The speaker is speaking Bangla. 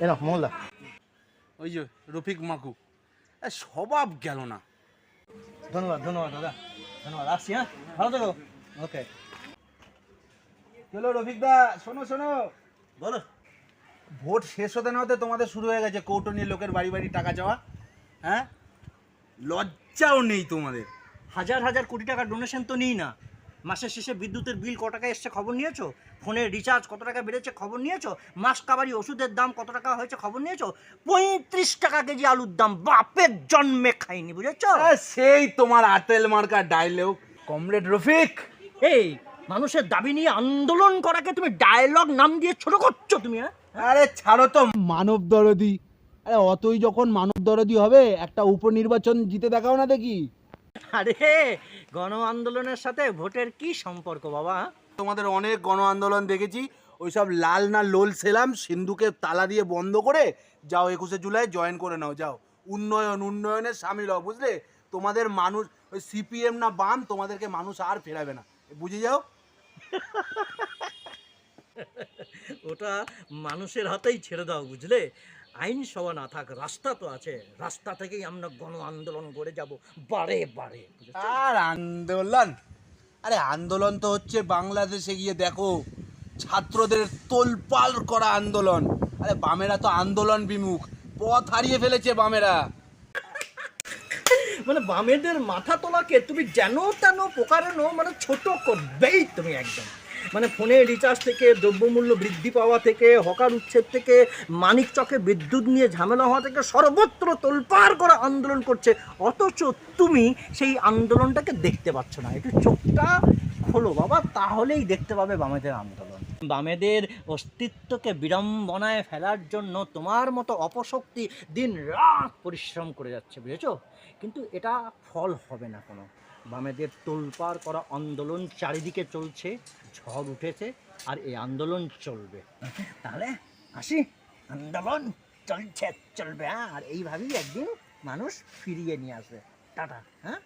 এরা মোল্লা। ওই যে রফিক মাকু স্বভাব গেল না। ধন্যবাদ ধন্যবাদ দাদা, ধন্যবাদ, আসছি। হ্যাঁ, ভালো থেকো। ওকে। চলো রফিক দা, শোনো শোনো, বলো। ভোট শেষ হতে না হতে তোমাদের শুরু হয়ে গেছে কৌটো নিয়ে লোকের বাড়ি বাড়ি টাকা চাওয়া। হ্যাঁ, লজ্জাও নেই তোমাদের। হাজার হাজার কোটি টাকা ডোনেশন তো নিই না। মাসের শেষে বিদ্যুতের বিল কত টাকা এসছে খবর নিয়েছো? ফোনের রিচার্জ কত টাকা বেড়েছে খবর নিয়েছো? মাস কাবারি ওষুধের দাম কত টাকা হয়েছে খবর নিয়েছো? 35 টাকা কেজি আলুর দাম, বাপের জন্মে খাইনি, বুঝেছো? সেই তোমার আতেল মার্কা ডায়লগ কমরেড রফিক। এই মানুষের দাবি নিয়ে আন্দোলন করাকে তুমি ডায়লগ নাম দিয়ে ছোট করছো তুমি, হ্যাঁ? আরে ছাড়ো তো। মানব দরদি, আরে অতই যখন মানব দরদি হবে একটা উপনির্বাচন জিতে দেখাও না দেখি। আরে গণ আন্দোলনের সাথে ভোটের কি সম্পর্ক বাবা? তোমাদের অনেক গণ আন্দোলন দেখেছি, ওইসব লাল না লোল সেলাম সিন্ধুকে তালা দিয়ে বন্ধ করে যাও 21শে জুলাই জয়েন করে নাও, যাও উন্নয়নে সামিল হও, বুঝলে? তোমাদের মানুষ ওই সিপিএম না বাম, তোমাদেরকে মানুষ আর ফেরাবে না, বুঝে যাও। ওটা মানুষের হাতেই ছেড়ে দাও, বুঝলে? আইনসভা না থাক, রাস্তা তো আছে, রাস্তা থেকেই আমরা গণ আন্দোলন করে যাব বারে বারে। আর আন্দোলন, আরে আন্দোলন তো হচ্ছে বাংলাদেশে গিয়ে দেখো ছাত্রদের তোলপাড় করা আন্দোলন। আরে বামেরা তো আন্দোলন বিমুখ, পথ হারিয়ে ফেলেছে বামেরা। মানে বামেদের মাথা তোলাকে তুমি যেন তেন প্রকারেণ মানে ছোট করবেই তুমি একদম। মানে ফোনে রিচার্জ থেকে, দ্রব্যমূল্য বৃদ্ধি পাওয়া থেকে, হকার উচ্ছেদ থেকে, মানিক চকে বিদ্যুৎ নিয়ে ঝামেলা হওয়া থেকে সর্বত্র তোলপাড় করে আন্দোলন করছে, অথচ তুমি সেই আন্দোলনটাকে দেখতে পাচ্ছ না। একটু চোখটা খোলো বাবা, তাহলেই দেখতে পাবে বামেদের আন্দোলন। বামেদের অস্তিত্বকে বিড়ম্বনায় ফেলার জন্য তোমার মতো অপশক্তি দিন রাত পরিশ্রম করে যাচ্ছে, বুঝেছো? কিন্তু এটা ফল হবে না কোনো। বামেদের তোলপাড় করা আন্দোলন চারিদিকে চলছে, ঝড় উঠেছে, আর এই আন্দোলন চলবে। তাহলে আসি, আন্দোলন চলছে, চলবে, আর এইভাবেই একদিন মানুষ ফিরিয়ে নিয়ে আসবে। টাটা। হ্যাঁ।